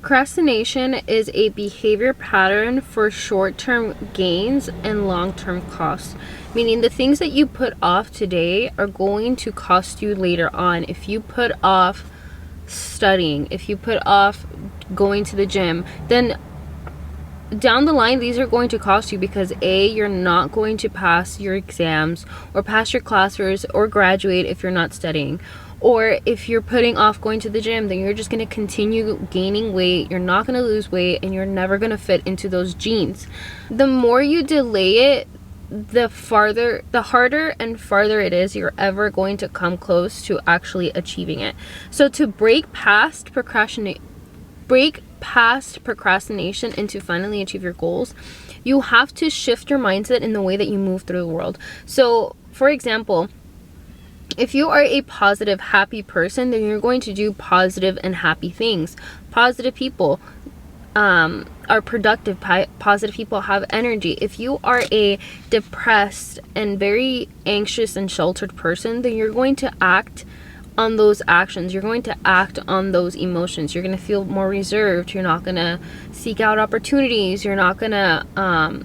Procrastination is a behavior pattern for short-term gains and long-term costs. Meaning the things that you put off today are going to cost you later on. If you put off studying, if you put off going to the gym, then down the line these are going to cost you, because A, you're not going to pass your exams or pass your classes or graduate if you're not studying. Or if you're putting off going to the gym, then you're just going to continue gaining weight, you're not going to lose weight, and you're never going to fit into those jeans. The more you delay it, the harder and farther it is you're ever going to come close to actually achieving it. So to break past procrastination and to finally achieve your goals, you have to shift your mindset in the way that you move through the world. So for example, if you are a positive, happy person, then you're going to do positive and happy things. Positive people are productive. Positive people have energy. If you are a depressed and very anxious and sheltered person, then you're going to act on those actions. You're going to act on those emotions. You're going to feel more reserved. You're not going to seek out opportunities. You're not going to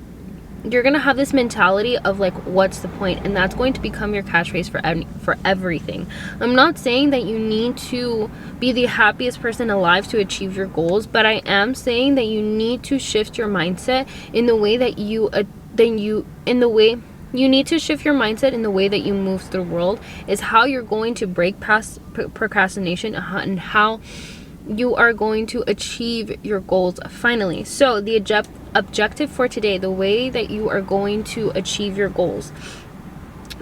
you're going to have this mentality of like, what's the point? And that's going to become your catchphrase for everything. I'm not saying that you need to be the happiest person alive to achieve your goals, but I am saying that you need to shift your mindset in the way that you need to shift your mindset in the way that you move through the world, is how you're going to break past procrastination and how you are going to achieve your goals finally. So the objective for today, the way that you are going to achieve your goals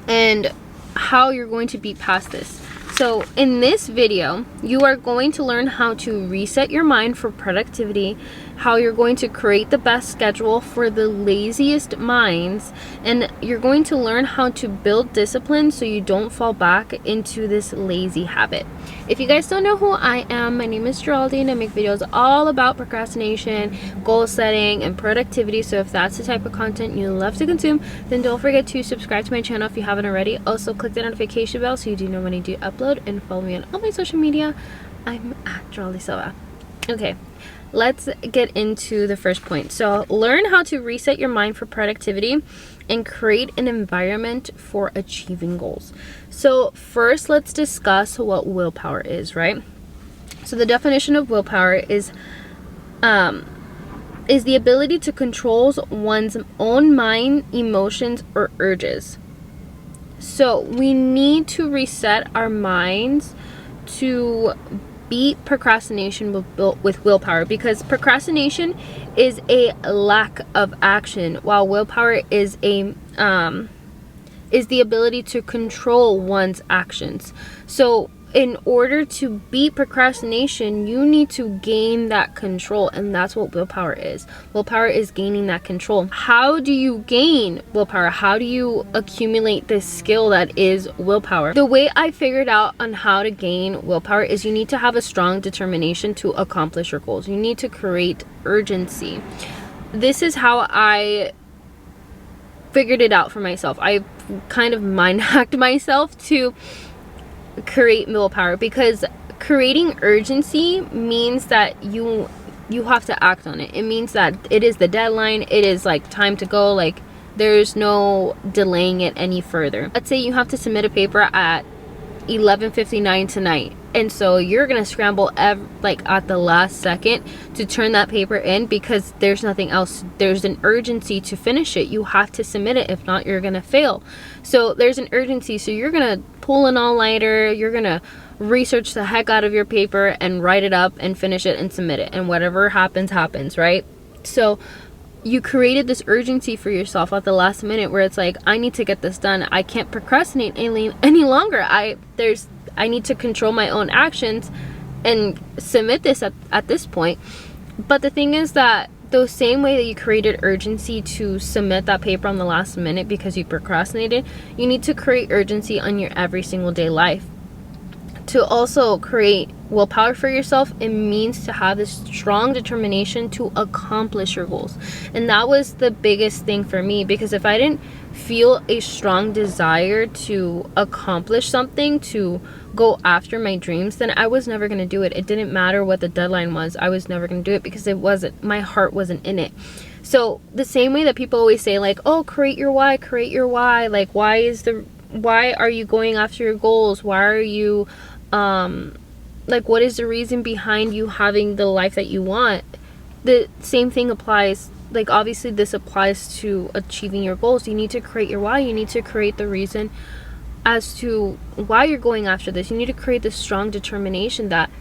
and how you're going to beat past this. So in this video, you are going to learn how to reset your mind for productivity, how you're going to create the best schedule for the laziest minds, and you're going to learn how to build discipline so you don't fall back into this lazy habit. If you guys don't know who I am, my name is Geraldine. I make videos all about procrastination, goal setting, and productivity. So if that's the type of content you love to consume, then don't forget to subscribe to my channel if you haven't already. Also click the notification bell so you do know when I do upload, and follow me on all my social media. I'm at Geraldine Silva. Okay, let's get into the first point. So learn how to reset your mind for productivity and create an environment for achieving goals. So first, let's discuss what willpower is, right? So the definition of willpower is the ability to control one's own mind, emotions, or urges. So we need to reset our minds to beat procrastination with willpower, because procrastination is a lack of action, while willpower is the ability to control one's actions. So in order to beat procrastination, you need to gain that control, and that's what willpower is. Willpower is gaining that control. How do you gain willpower? How do you accumulate this skill that is willpower? The way I figured out on how to gain willpower is you need to have a strong determination to accomplish your goals. You need to create urgency. This is how I figured it out for myself. I kind of mind hacked myself to create willpower, because creating urgency means that you have to act on it. It means that it is the deadline, it is like time to go, like there's no delaying it any further. Let's say you have to submit a paper at 11:59 tonight, and so you're gonna scramble like at the last second to turn that paper in, because there's nothing else. There's an urgency to finish it. You have to submit it, if not you're gonna fail. So there's an urgency, so you're gonna pull an all-nighter, you're gonna research the heck out of your paper and write it up and finish it and submit it, and whatever happens, right? So you created this urgency for yourself at the last minute, where it's like, I need to get this done. I can't procrastinate any longer. I need to control my own actions and submit this at this point. But the thing is that the same way that you created urgency to submit that paper on the last minute because you procrastinated, you need to create urgency on your every single day life. To also create willpower for yourself, it means to have this strong determination to accomplish your goals. And that was the biggest thing for me, because if I didn't feel a strong desire to accomplish something, to go after my dreams, then I was never going to do it. It didn't matter what the deadline was. I was never going to do it because my heart wasn't in it. So the same way that people always say, like, oh, create your why, like, why are you going after your goals? Why are you, like, what is the reason behind you having the life that you want? The same thing applies. Like, obviously this applies to achieving your goals. You need to create your why. You need to create the reason as to why you're going after this. You need to create this strong determination that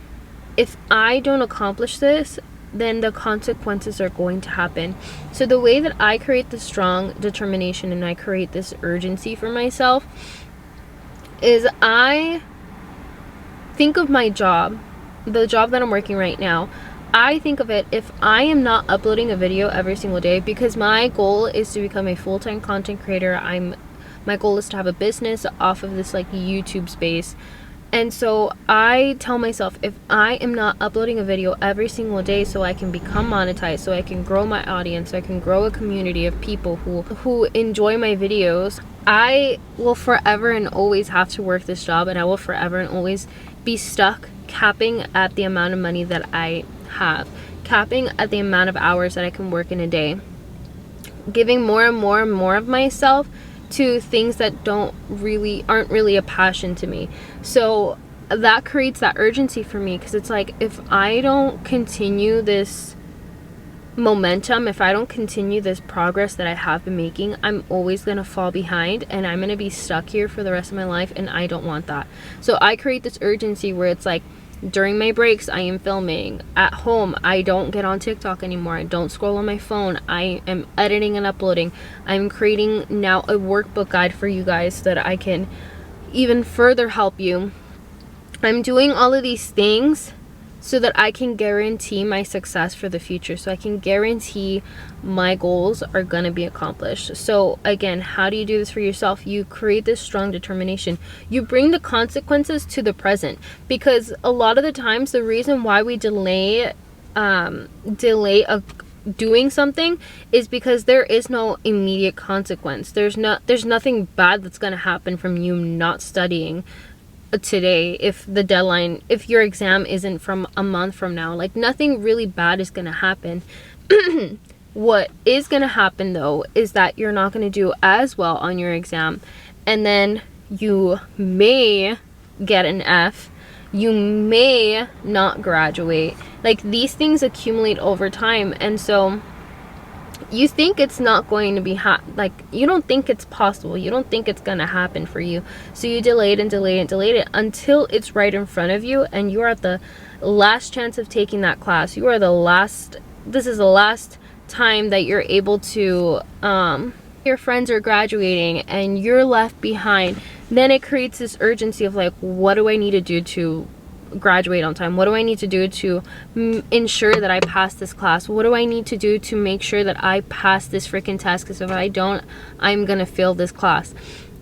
if I don't accomplish this, then the consequences are going to happen. So the way that I create this strong determination and I create this urgency for myself is I think of my job, the job that I'm working right now. I think of it, if I am not uploading a video every single day, because my goal is to become a full-time content creator. My goal is to have a business off of this like YouTube space. And so I tell myself, if I am not uploading a video every single day so I can become monetized, so I can grow my audience, so I can grow a community of people who enjoy my videos, I will forever and always have to work this job, and I will forever and always be stuck capping at the amount of money that I have, capping at the amount of hours that I can work in a day, giving more and more and more of myself to things that aren't really a passion to me. So that creates that urgency for me, because it's like, if I don't continue this momentum, if I don't continue this progress that I have been making, I'm always gonna fall behind and I'm gonna be stuck here for the rest of my life, and I don't want that. So I create this urgency where it's like, during my breaks I am filming. At home I don't get on TikTok anymore. I don't scroll on my phone. I am editing and uploading. I'm creating now a workbook guide for you guys so that I can even further help you. I'm doing all of these things so that I can guarantee my success for the future, so I can guarantee my goals are gonna be accomplished. So again, how do you do this for yourself? You create this strong determination. You bring the consequences to the present, because a lot of the times the reason why we delay doing something is because there is no immediate consequence. There's nothing bad that's gonna happen from you not studying today. If your exam isn't from a month from now, like, nothing really bad is gonna happen. What is gonna happen though is that you're not gonna do as well on your exam, and then you may get an F, you may not graduate. Like, these things accumulate over time, and so you think it's not going to be like, you don't think it's possible, you don't think it's gonna happen for you, so you delay it and delay it and delay it until it's right in front of you, and you are at the last chance of taking that class. This is the last time that you're able to, your friends are graduating and you're left behind. Then it creates this urgency of like, what do I need to do to graduate on time? What do I need to do to ensure that I pass this class? What do I need to do to make sure that I pass this freaking test? Because if I don't, I'm gonna fail this class.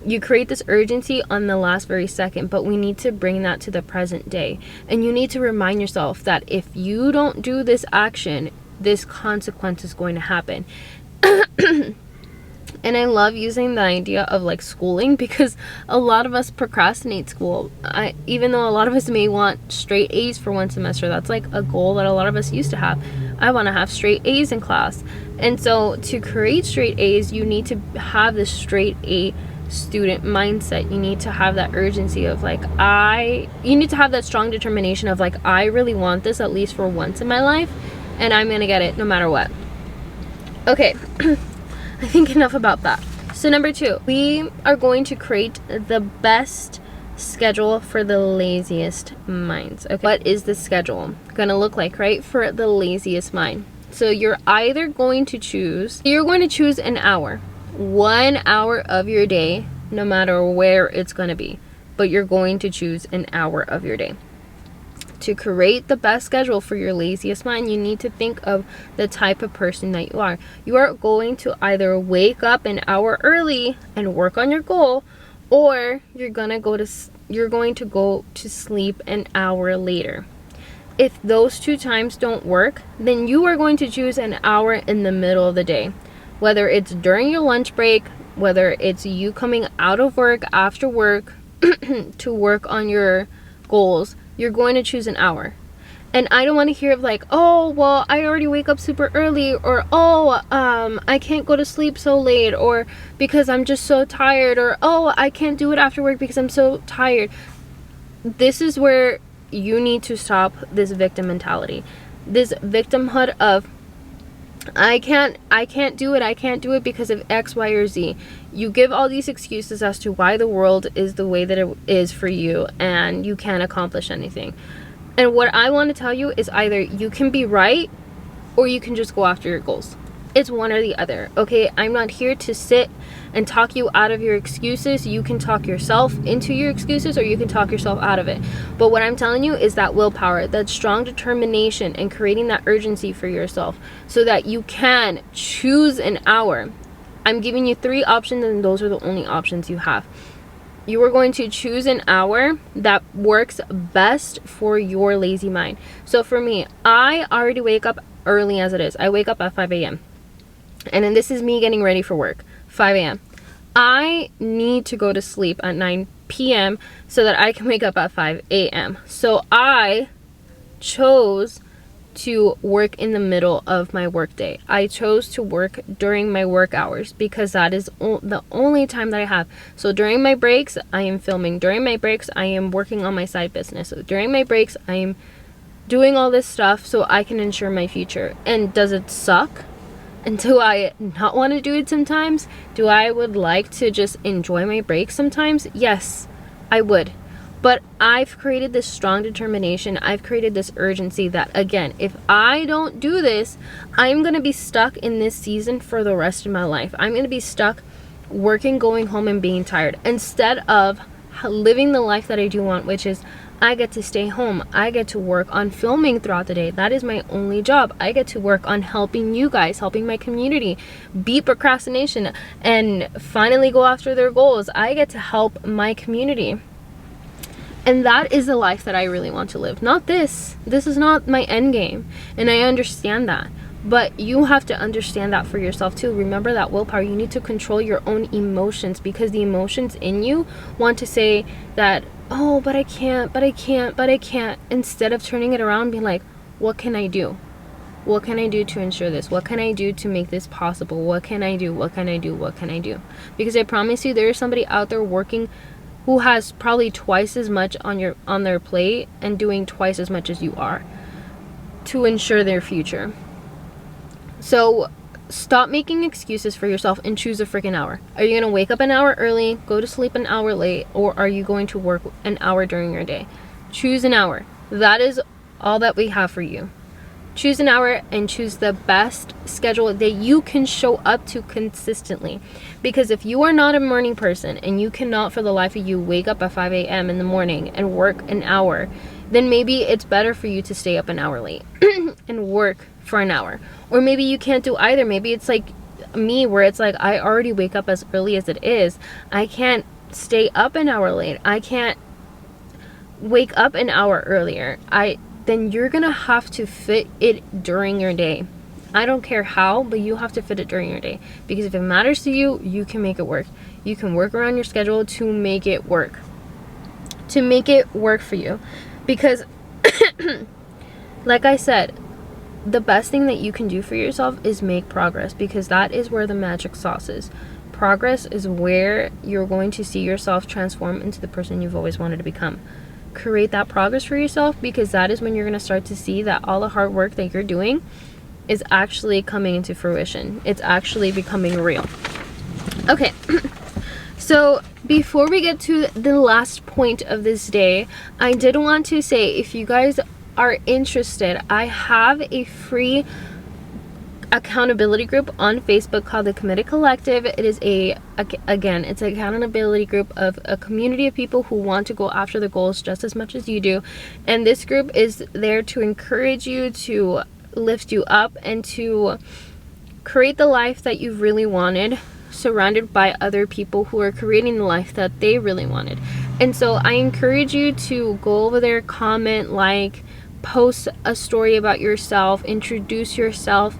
You create this urgency on the last very second, but we need to bring that to the present day. And you need to remind yourself that if you don't do this action, this consequence is going to happen. And I love using the idea of like schooling, because a lot of us procrastinate school. Even though a lot of us may want straight A's for one semester, that's like a goal that a lot of us used to have. I want to have straight A's in class. And so to create straight A's, you need to have this straight A student mindset. You need to have that urgency of like, you need to have that strong determination of like, I really want this at least for once in my life, and I'm gonna get it no matter what. Okay. I think enough about that. So number 2, we are going to create the best schedule for the laziest minds. Okay, what is the schedule gonna look like, right, for the laziest mind? So you're going to choose an hour, 1 hour of your day, no matter where it's gonna be, but you're going to choose an hour of your day. To create the best schedule for your laziest mind, you need to think of the type of person that you are. You are going to either wake up an hour early and work on your goal, or you're going to go to sleep an hour later. If those two times don't work, then you are going to choose an hour in the middle of the day. Whether it's during your lunch break, whether it's you coming out of work after work to work on your goals, you're going to choose an hour. And I don't want to hear of like, oh, well, I already wake up super early, or oh, I can't go to sleep so late, or because I'm just so tired, or oh, I can't do it after work because I'm so tired. This is where you need to stop this victim mentality, this victimhood of I can't do it because of X, Y, or Z. You give all these excuses as to why the world is the way that it is for you, and you can't accomplish anything. And what I want to tell you is either you can be right or you can just go after your goals. It's one or the other, okay? I'm not here to sit and talk you out of your excuses. You can talk yourself into your excuses, or you can talk yourself out of it. But what I'm telling you is that willpower, that strong determination, and creating that urgency for yourself so that you can choose an hour. I'm giving you 3 options, and those are the only options you have. You are going to choose an hour that works best for your lazy mind. So for me, I already wake up early as it is. I wake up at 5 a.m. And then this is me getting ready for work, 5 a.m. I need to go to sleep at 9 p.m. so that I can wake up at 5 a.m. So I chose to work in the middle of my work day. I chose to work during my work hours because that is the only time that I have. So during my breaks, I am filming. During my breaks, I am working on my side business. So during my breaks, I am doing all this stuff so I can ensure my future. And does it suck? And do I not want to do it sometimes? Do I would like to just enjoy my breaks sometimes? Yes, I would. But I've created this strong determination. I've created this urgency that, again, if I don't do this, I'm going to be stuck in this season for the rest of my life. I'm going to be stuck working, going home, and being tired. Instead of living the life that I do want, which is I get to stay home. I get to work on filming throughout the day. That is my only job. I get to work on helping you guys, helping my community beat procrastination and finally go after their goals. I get to help my community. And that is the life that I really want to live. Not this. This is not my end game. And I understand that. But you have to understand that for yourself too. Remember that willpower. You need to control your own emotions, because the emotions in you want to say that, oh, but I can't, instead of turning it around and being like, what can I do? What can I do to ensure this? What can I do to make this possible? What can I do? What can I do? What can I do? Because I promise you, there is somebody out there working who has probably twice as much on their plate and doing twice as much as you are to ensure their future. So stop making excuses for yourself and choose a freaking hour. Are you going to wake up an hour early, go to sleep an hour late, or are you going to work an hour during your day? Choose an hour. That is all that we have for you. Choose an hour and choose the best schedule that you can show up to consistently. Because if you are not a morning person and you cannot for the life of you wake up at 5 a.m. in the morning and work an hour, then maybe it's better for you to stay up an hour late and work for an hour. Or maybe you can't do either. Maybe it's like me, where it's like I already wake up as early as it is. I can't stay up an hour late. I can't wake up an hour earlier. Then you're gonna have to fit it during your day. I don't care how, but you have to fit it during your day. Because if it matters to you, you can make it work. You can work around your schedule to make it work. To make it work for you. Because, like I said, the best thing that you can do for yourself is make progress. Because that is where the magic sauce is. Progress is where you're going to see yourself transform into the person you've always wanted to become. Create that progress for yourself, because that is when you're going to start to see that all the hard work that you're doing is actually coming into fruition. It's actually becoming real. Okay, so before we get to the last point of this day, I did want to say, if you guys are interested, I have a free accountability group on Facebook called the Committed Collective. It is it's an accountability group of a community of people who want to go after the goals just as much as you do. And this group is there to encourage you, to lift you up, and to create the life that you've really wanted, surrounded by other people who are creating the life that they really wanted. And so I encourage you to go over there, comment, like, post a story about yourself, introduce yourself,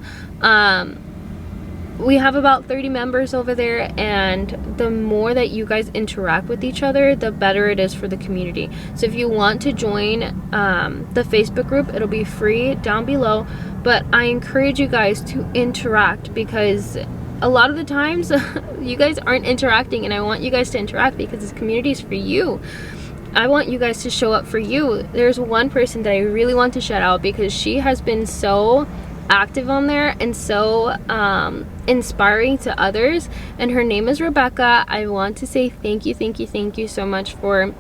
we have about 30 members over there, and the more that you guys interact with each other, the better it is for the community. So if you want to join the Facebook group, it'll be free down below, but I encourage you guys to interact, because a lot of the times you guys aren't interacting, and I want you guys to interact because this community is for you. I want you guys to show up for you. There's one person that I really want to shout out because she has been so active on there and so inspiring to others, and her name is Rebecca. I want to say thank you so much for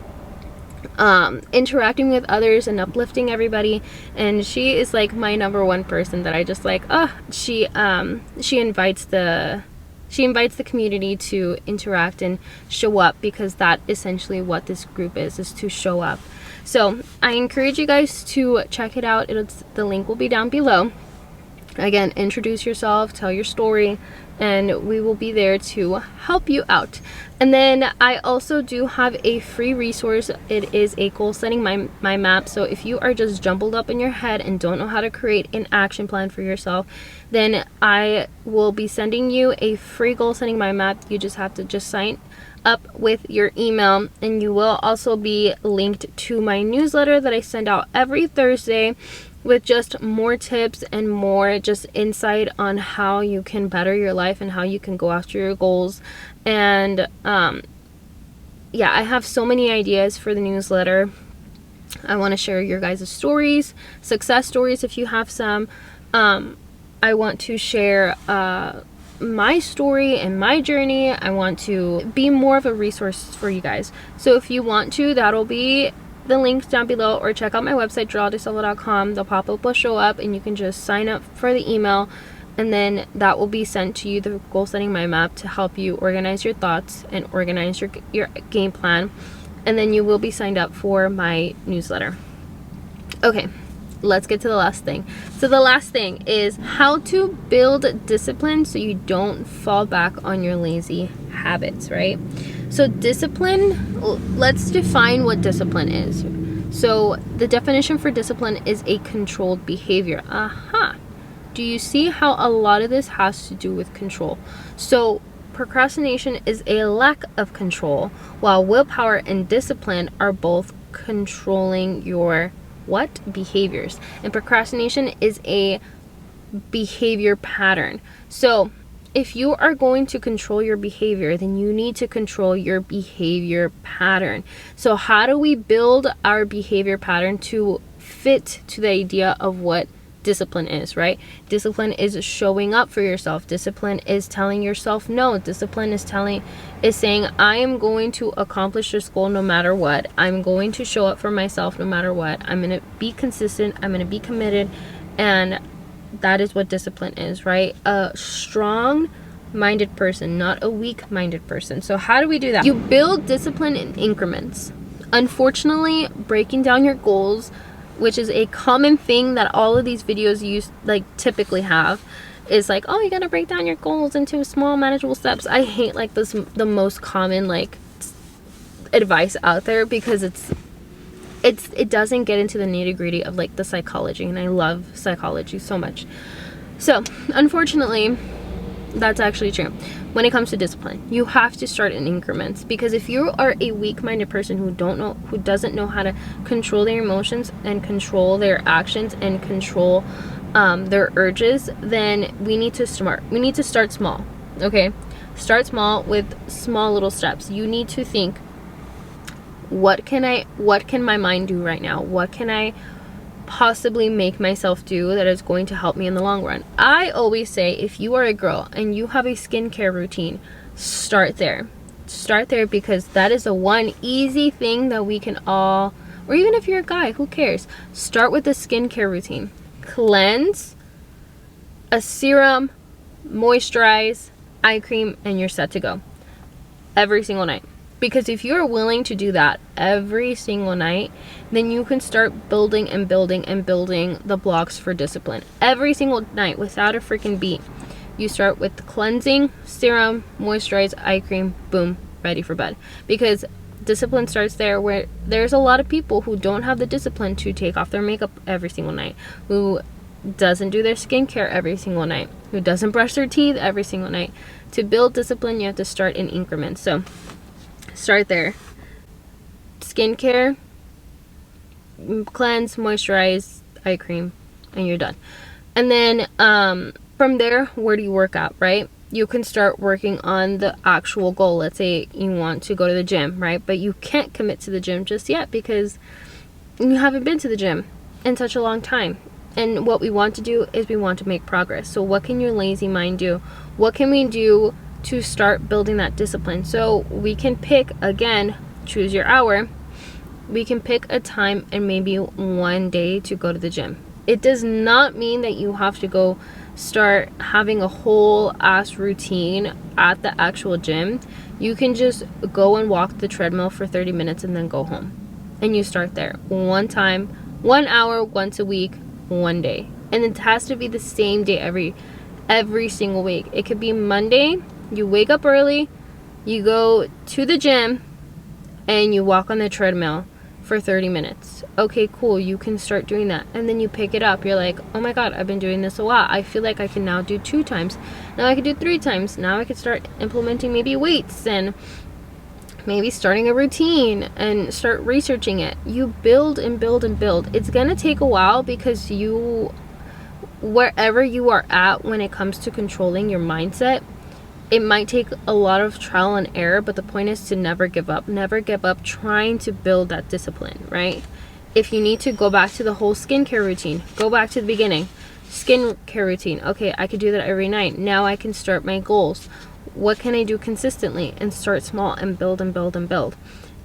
interacting with others and uplifting everybody. And she is like my number one person that I just like. She invites the community to interact and show up, because that essentially what this group is to show up. So I encourage you guys to check it out. The link will be down below. Again, introduce yourself, tell your story, and we will be there to help you out. And then I also do have a free resource. It is a goal setting my map. So if you are just jumbled up in your head and don't know how to create an action plan for yourself, then I will be sending you a free goal setting my map. You just have to sign up with your email, and you will also be linked to my newsletter that I send out every Thursday, with just more tips and more just insight on how you can better your life and how you can go after your goals. And yeah, I have so many ideas for the newsletter. I want to share your guys' stories, success stories if you have some. I want to share my story and my journey. I want to be more of a resource for you guys. So if you want to, that'll be the links down below, or check out my website drawdesilva.com. The pop-up will show up and you can just sign up for the email, and then that will be sent to you, the goal setting mind map, to help you organize your thoughts and organize your game plan, and then you will be signed up for my newsletter. Okay, let's get to the last thing. So the last thing is how to build discipline so you don't fall back on your lazy habits, right? So discipline, let's define what discipline is. So the definition for discipline is a controlled behavior. Do you see how a lot of this has to do with control? So procrastination is a lack of control, while willpower and discipline are both controlling your behaviors. And procrastination is a behavior pattern. So if you are going to control your behavior, then you need to control your behavior pattern. So how do we build our behavior pattern to fit to the idea of what discipline is, right? Discipline is showing up for yourself. Discipline is telling yourself no. Discipline is saying, I am going to accomplish this goal no matter what. I'm going to show up for myself no matter what. I'm going to be consistent. I'm going to be committed. And that is what discipline is, right? A strong-minded person, not a weak-minded person. So how do we do that? You build discipline in increments. Unfortunately, breaking down your goals, which is a common thing that all of these videos typically have, is like, oh, you gotta break down your goals into small manageable steps. I hate the most common advice out there, because it doesn't get into the nitty-gritty of the psychology, and I love psychology so much. So unfortunately, that's actually true. When it comes to discipline, you have to start in increments, because if you are a weak-minded person who doesn't know how to control their emotions and control their actions and control their urges, then we need to start small. Okay, start small with small little steps. You need to think, what can my mind do right now? What can I possibly make myself do that is going to help me in the long run? I always say, if you are a girl and you have a skincare routine, start there, because that is the one easy thing that we can all, or even if you're a guy, who cares? Start with the skincare routine. Cleanse, a serum, moisturize, eye cream, and you're set to go every single night. Because if you're willing to do that every single night, then you can start building and building and building the blocks for discipline every single night without a freaking beat. You start with the cleansing, serum, moisturize, eye cream, boom, ready for bed. Because discipline starts there, where there's a lot of people who don't have the discipline to take off their makeup every single night, who doesn't do their skincare every single night, who doesn't brush their teeth every single night. To build discipline, you have to start in increments. So start there. Skincare, cleanse, moisturize, eye cream, and you're done. And then from there, where do you work out, right? You can start working on the actual goal. Let's say you want to go to the gym, right? But you can't commit to the gym just yet because you haven't been to the gym in such a long time. And what we want to do is we want to make progress. So what can your lazy mind do? What can we do to start building that discipline? So we can pick, again, choose your hour. We can pick a time and maybe one day to go to the gym. It does not mean that you have to go start having a whole ass routine at the actual gym. You can just go and walk the treadmill for 30 minutes and then go home. And you start there. One time, 1 hour, once a week, one day. And it has to be the same day every single week. It could be Monday, you wake up early, you go to the gym, and you walk on the treadmill for 30 minutes. Okay, cool, you can start doing that. And then you pick it up. You're like, oh my god, I've been doing this a lot. I feel like I can now do 2 times. Now I can do 3 times. Now I can start implementing maybe weights and maybe starting a routine and start researching it. You build and build and build. It's gonna take a while because wherever you are at when it comes to controlling your mindset, it might take a lot of trial and error, but the point is to never give up. Never give up trying to build that discipline, right? If you need to go back to the whole skincare routine, go back to the beginning. Skincare routine. Okay, I could do that every night. Now I can start my goals. What can I do consistently? And start small and build and build and build.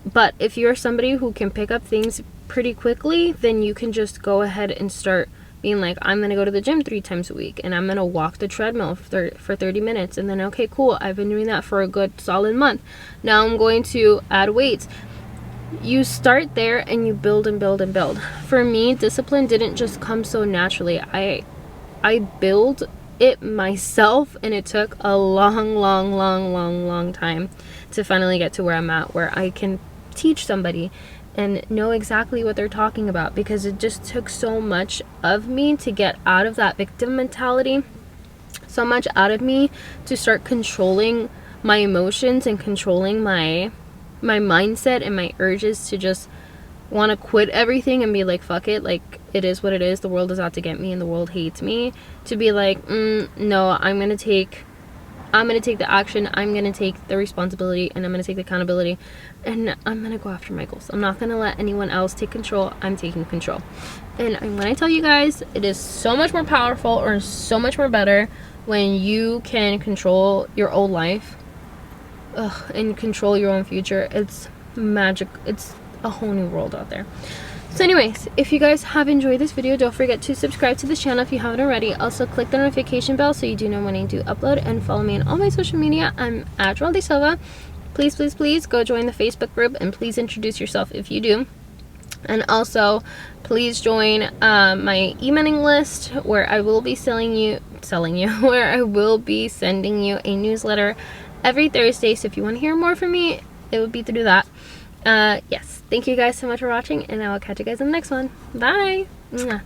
But if you're somebody who can pick up things pretty quickly, then you can just go ahead and start being like, I'm gonna go to the gym 3 times a week, and I'm gonna walk the treadmill for 30 minutes, and then okay, cool, I've been doing that for a good solid month. Now I'm going to add weights. You start there and you build and build and build. For me, discipline didn't just come so naturally. I build it myself, and it took a long time to finally get to where I'm at, where I can teach somebody and know exactly what they're talking about, because it just took so much of me to get out of that victim mentality, so much out of me to start controlling my emotions and controlling my mindset and my urges to just want to quit everything and be like, fuck it, like, it is what it is, the world is out to get me and the world hates me, to be like, no, I'm gonna take the action, I'm gonna take the responsibility, and I'm gonna take the accountability, and I'm gonna go after my goals. I'm not gonna let anyone else take control. I'm taking control. And when I tell you guys, it is so much more powerful, or so much more better, when you can control your own life and control your own future. It's magic. It's a whole new world out there. So anyways, if you guys have enjoyed this video, don't forget to subscribe to the channel if you haven't already. Also click the notification bell so you do know when I do upload, and follow me on all my social media. I'm at Joelle De Silva. Please go join the Facebook group, and please introduce yourself if you do. And also please join my emailing list, where I will be where I will be sending you a newsletter every Thursday. So if you want to hear more from me, it would be through that. Yes, thank you guys so much for watching, and I will catch you guys in the next one. Bye. Mwah.